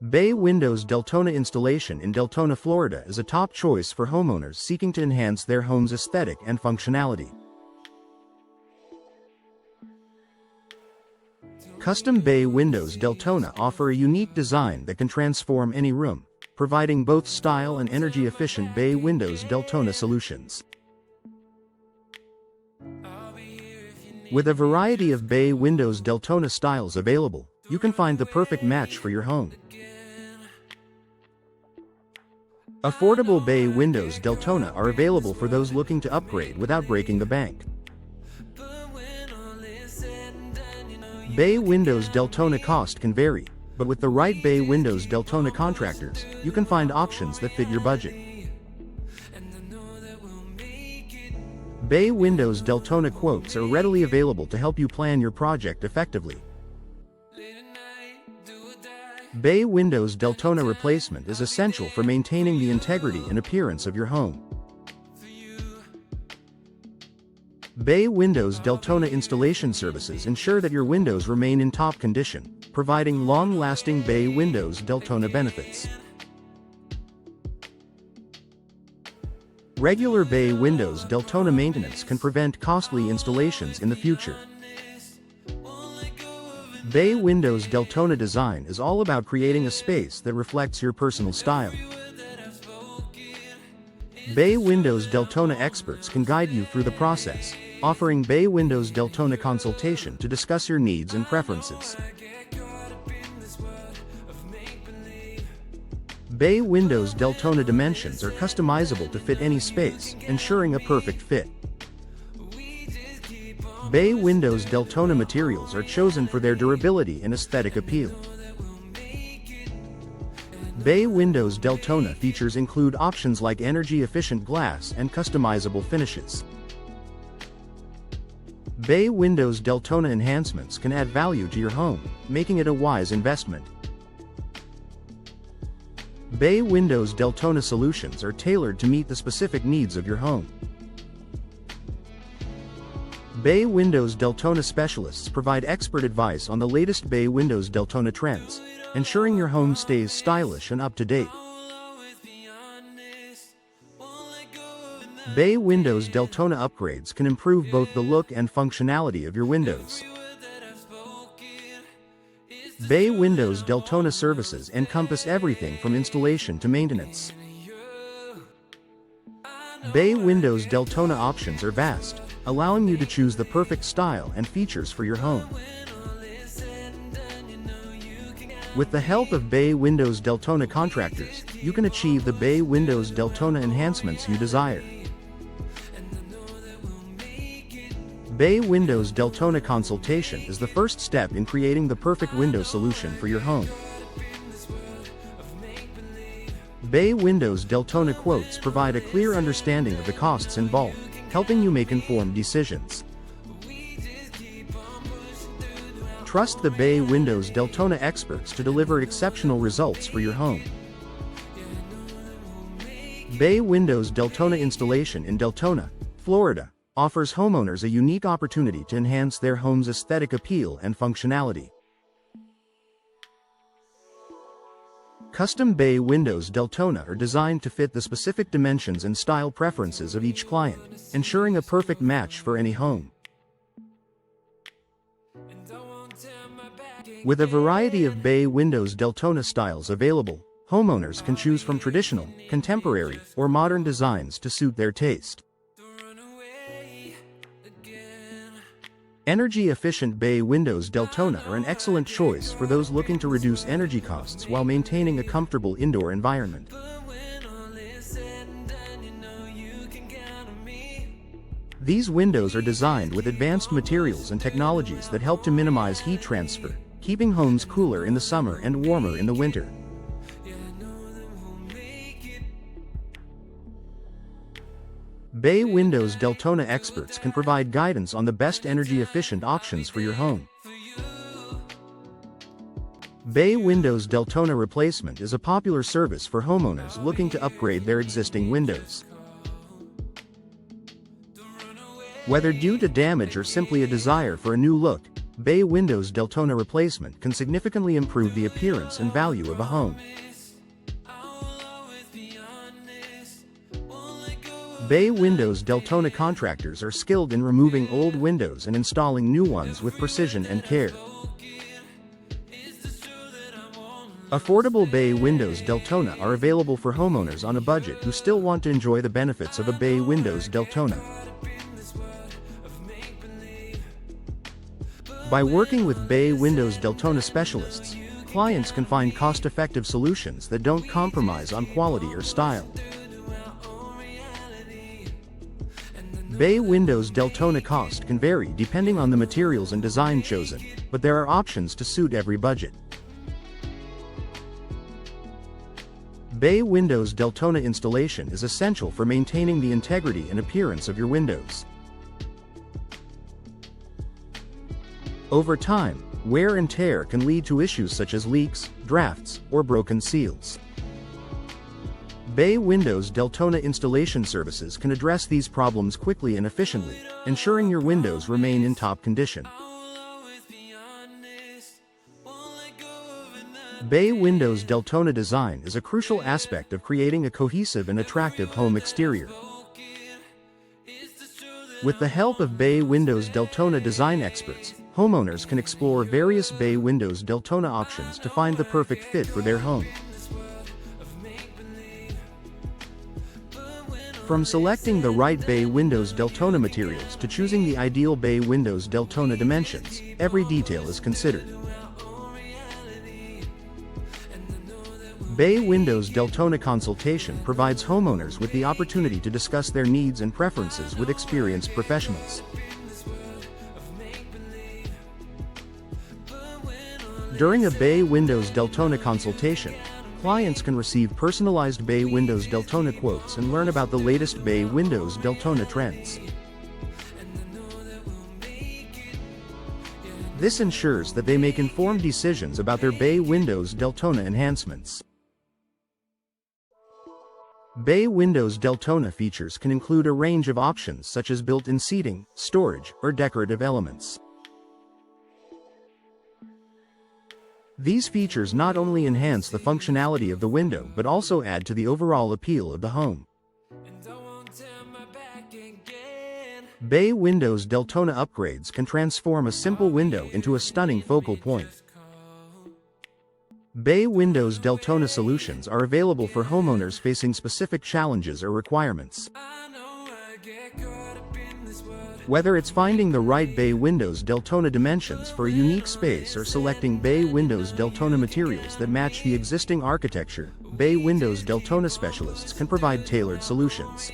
Bay Windows Deltona installation in Deltona, Florida is a top choice for homeowners seeking to enhance their home's aesthetic and functionality. Custom bay windows Deltona offer a unique design that can transform any room, providing both style and energy-efficient bay windows Deltona solutions. With a variety of bay windows Deltona styles available, you can find the perfect match for your home. Affordable bay windows Deltona are available for those looking to upgrade without breaking the bank. Bay windows Deltona cost can vary, but with the right bay windows Deltona contractors, you can find options that fit your budget. Bay windows Deltona quotes are readily available to help you plan your project effectively. Bay windows Deltona replacement is essential for maintaining the integrity and appearance of your home. Bay windows Deltona installation services ensure that your windows remain in top condition, providing long-lasting bay windows Deltona benefits. Regular bay windows Deltona maintenance can prevent costly installations in the future. Bay windows Deltona design is all about creating a space that reflects your personal style. Bay windows Deltona experts can guide you through the process, offering Bay windows Deltona consultation to discuss your needs and preferences. Bay windows Deltona dimensions are customizable to fit any space, ensuring a perfect fit. Bay windows Deltona materials are chosen for their durability and aesthetic appeal. Bay windows Deltona features include options like energy-efficient glass and customizable finishes. Bay windows Deltona enhancements can add value to your home, making it a wise investment. Bay windows Deltona solutions are tailored to meet the specific needs of your home. Bay windows Deltona specialists provide expert advice on the latest bay windows Deltona trends, ensuring your home stays stylish and up to date. Bay windows Deltona upgrades can improve both the look and functionality of your windows. Bay windows Deltona services encompass everything from installation to maintenance. Bay windows Deltona options are vast, allowing you to choose the perfect style and features for your home. With the help of Bay windows Deltona contractors, you can achieve the Bay windows Deltona enhancements you desire. Bay windows Deltona consultation is the first step in creating the perfect window solution for your home. Bay windows Deltona quotes provide a clear understanding of the costs involved, helping you make informed decisions. Trust the Bay windows Deltona experts to deliver exceptional results for your home. Bay windows Deltona installation in Deltona, Florida, offers homeowners a unique opportunity to enhance their home's aesthetic appeal and functionality. Custom bay windows Deltona are designed to fit the specific dimensions and style preferences of each client, ensuring a perfect match for any home. With a variety of bay windows Deltona styles available, homeowners can choose from traditional, contemporary, or modern designs to suit their taste. Energy-efficient bay windows Deltona are an excellent choice for those looking to reduce energy costs while maintaining a comfortable indoor environment. These windows are designed with advanced materials and technologies that help to minimize heat transfer, keeping homes cooler in the summer and warmer in the winter. Bay windows Deltona experts can provide guidance on the best energy-efficient options for your home. Bay windows Deltona replacement is a popular service for homeowners looking to upgrade their existing windows. Whether due to damage or simply a desire for a new look, bay windows Deltona replacement can significantly improve the appearance and value of a home. Bay windows Deltona contractors are skilled in removing old windows and installing new ones with precision and care. Affordable bay windows Deltona are available for homeowners on a budget who still want to enjoy the benefits of a bay windows Deltona. By working with bay windows Deltona specialists, clients can find cost-effective solutions that don't compromise on quality or style. Bay windows Deltona cost can vary depending on the materials and design chosen, but there are options to suit every budget. Bay windows Deltona installation is essential for maintaining the integrity and appearance of your windows. Over time, wear and tear can lead to issues such as leaks, drafts, or broken seals. Bay windows Deltona installation services can address these problems quickly and efficiently, ensuring your windows remain in top condition. Bay windows Deltona design is a crucial aspect of creating a cohesive and attractive home exterior. With the help of bay windows Deltona design experts, homeowners can explore various bay windows Deltona options to find the perfect fit for their home. From selecting the right bay windows Deltona materials to choosing the ideal bay windows Deltona dimensions, every detail is considered. Bay windows Deltona consultation provides homeowners with the opportunity to discuss their needs and preferences with experienced professionals. During a bay windows Deltona consultation, clients can receive personalized bay windows Deltona quotes and learn about the latest bay windows Deltona trends. This ensures that they make informed decisions about their bay windows Deltona enhancements. Bay windows Deltona features can include a range of options such as built-in seating, storage, or decorative elements. These features not only enhance the functionality of the window but also add to the overall appeal of the home. Bay windows Deltona upgrades can transform a simple window into a stunning focal point. Bay windows Deltona solutions are available for homeowners facing specific challenges or requirements. Whether it's finding the right bay windows Deltona dimensions for a unique space or selecting bay windows Deltona materials that match the existing architecture, bay windows Deltona specialists can provide tailored solutions.